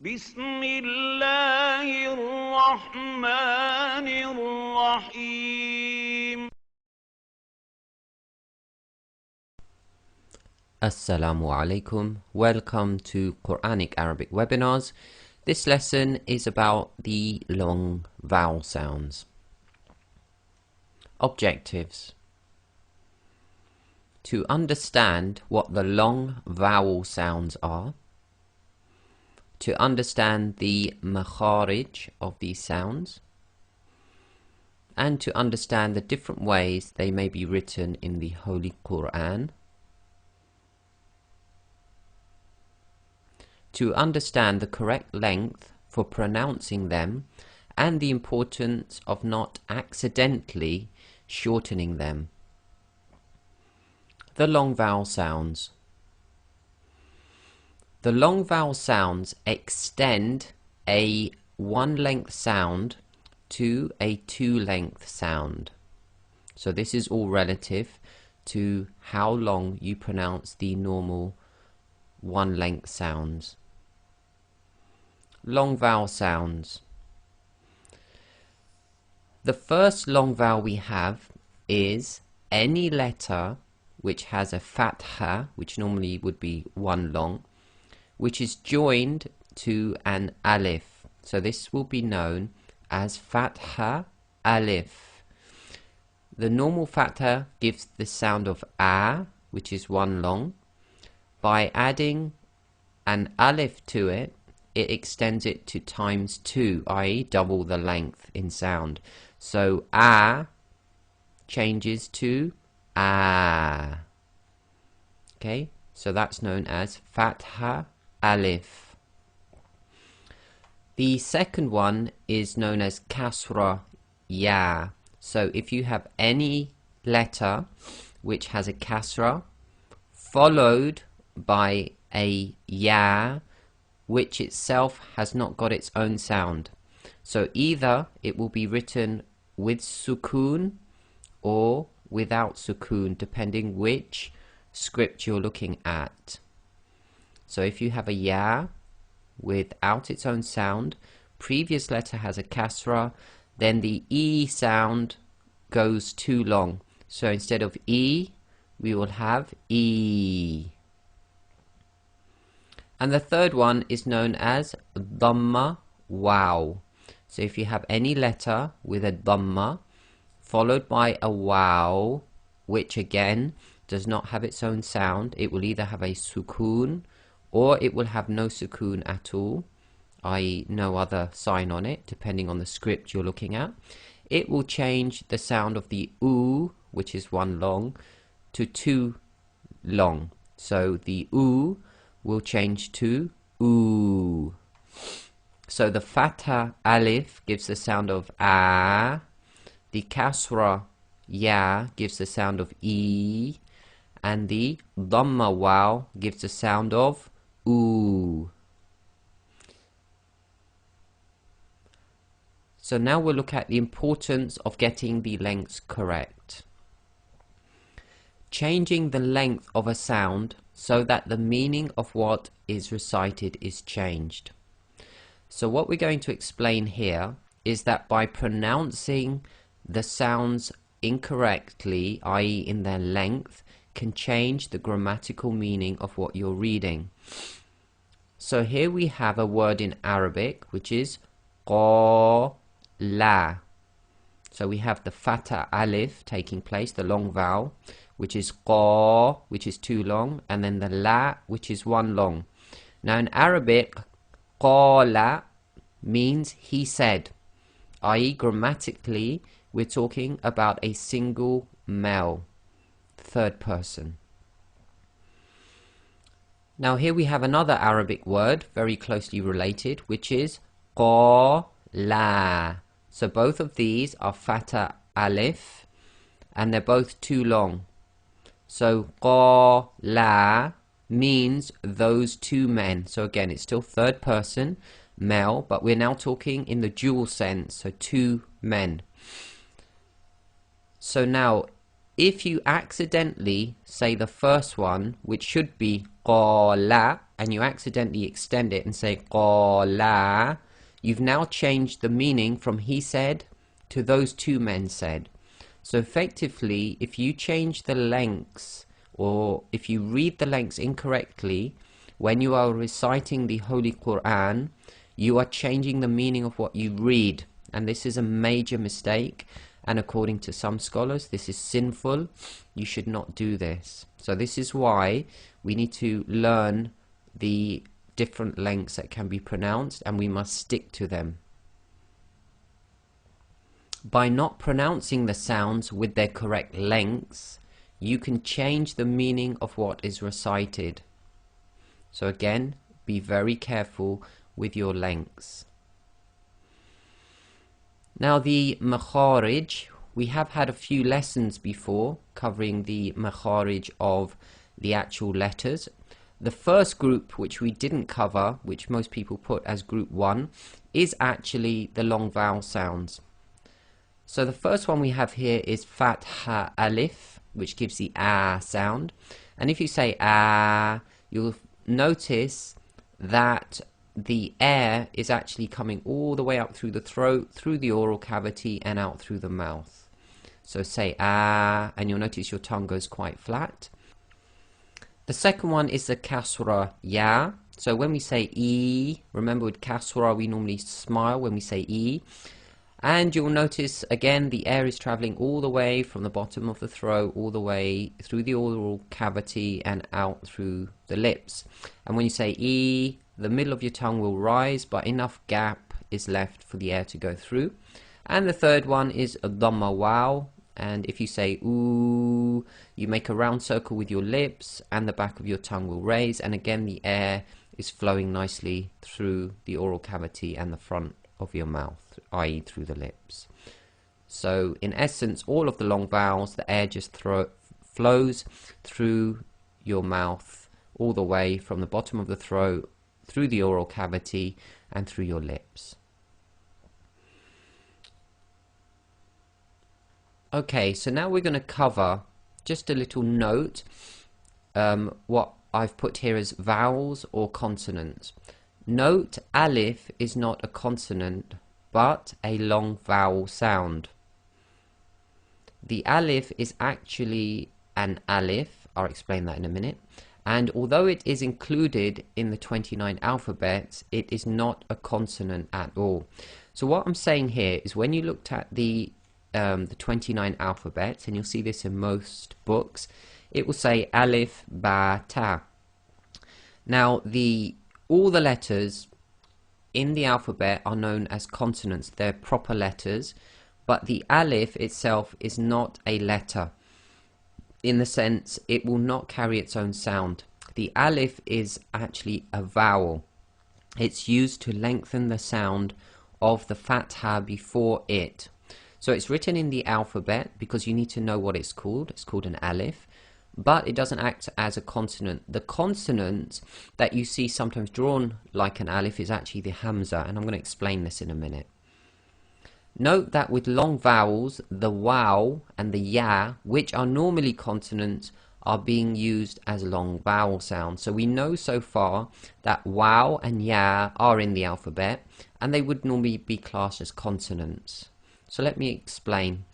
بسم الله الرحمن الرحيم. Assalamu alaikum. Welcome to Quranic Arabic webinars. This lesson is about the long vowel sounds. Objectives: to understand what the long vowel sounds are, to understand the makharij of these sounds, and to understand the different ways they may be written in the Holy Quran, to understand the correct length for pronouncing them and the importance of not accidentally shortening them. The long vowel sounds. The long vowel sounds extend a one-length sound to a two-length sound. So this is all relative to how long you pronounce the normal one-length sounds. Long vowel sounds. The first long vowel we have is any letter which has a fatha, which normally would be one long, which is joined to an alif. So this will be known as fatha alif. The normal fatha gives the sound of a, which is one long. By adding an alif to it, it extends it to times 2, i.e. double the length in sound. So a changes to a. Okay, so that's known as fatha alif. The second one is known as kasra ya. So if you have any letter which has a kasra followed by a ya, which itself has not got its own sound, so either it will be written with sukoon or without sukoon, depending which script you're looking at. So if you have a ya without its own sound, previous letter has a kasra, then the e sound goes too long. So instead of e, we will have e. And the third one is known as dhamma wow. So if you have any letter with a dhamma followed by a wow, which again does not have its own sound, it will either have a sukoon or it will have no sukoon at all, i.e. no other sign on it, depending on the script you're looking at. It will change the sound of the oo, which is one long, to two long. So the oo will change to oo. So the fatha alif gives the sound of a, the kasra ya gives the sound of e, and the dhamma wow gives the sound of oo. So now we'll look at the importance of getting the lengths correct. Changing the length of a sound so that the meaning of what is recited is changed. So what we're going to explain here is that by pronouncing the sounds incorrectly, i.e. in their length, can change the grammatical meaning of what you're reading. So here we have a word in Arabic which is qa la. So we have the fatha alif taking place, the long vowel, which is qa, which is two long, and then the la, which is one long. Now in Arabic, qala means he said, i.e. grammatically we're talking about a single male, third person. Now here we have another Arabic word very closely related, which is qala. So both of these are fatha alif and they're both too long. So qala means those two men. So again, it's still third person male, but we're now talking in the dual sense, so two men. So now if you accidentally say the first one, which should be qala, and you accidentally extend it and say qala, you've now changed the meaning from he said to those two men said. So effectively, if you change the lengths, or if you read the lengths incorrectly when you are reciting the Holy Quran, you are changing the meaning of what you read, and this is a major mistake, and according to some scholars this is sinful. You should not do this. So this is why we need to learn the different lengths that can be pronounced, and we must stick to them. By not pronouncing the sounds with their correct lengths, you can change the meaning of what is recited. So again, be very careful with your lengths. Now the makharij, we have had a few lessons before covering the makharij of the actual letters. The first group, which we didn't cover, which most people put as group 1, is actually the long vowel sounds. So the first one we have here is fatha alif, which gives the ah sound. And if you say ah, you'll notice that the air is actually coming all the way up through the throat, through the oral cavity, and out through the mouth. So say ah, and you'll notice your tongue goes quite flat. The second one is the kasra ya. So when we say e, remember with kasra we normally smile when we say e. And you'll notice again the air is traveling all the way from the bottom of the throat, all the way through the oral cavity and out through the lips. And when you say e, the middle of your tongue will rise, but enough gap is left for the air to go through. And the third one is a dhamma wow. And if you say ooh, you make a round circle with your lips and the back of your tongue will raise. And again, the air is flowing nicely through the oral cavity and the front of your mouth, i.e. through the lips. So in essence, all of the long vowels, the air just flows through your mouth all the way from the bottom of the throat, through the oral cavity and through your lips. Okay, so now we're going to cover just a little note, what I've put here as vowels or consonants. Note, alif is not a consonant, but a long vowel sound. The alif is actually an alif, I'll explain that in a minute, and although it is included in the 29 alphabets, it is not a consonant at all. So what I'm saying here is when you looked at the 29 alphabets, and you'll see this in most books, it will say alif, ba, ta. Now all the letters in the alphabet are known as consonants. They're proper letters, but the alif itself is not a letter in the sense it will not carry its own sound. The alif is actually a vowel. It's used to lengthen the sound of the fatha before it. So it's written in the alphabet because you need to know what it's called. It's called an alif. But it doesn't act as a consonant. The consonant that you see sometimes drawn like an alif is actually the hamza, and I'm going to explain this in a minute. Note that with long vowels, the waw and the ya, which are normally consonants, are being used as long vowel sounds. So we know so far that waw and ya are in the alphabet, and they would normally be classed as consonants. So let me explain.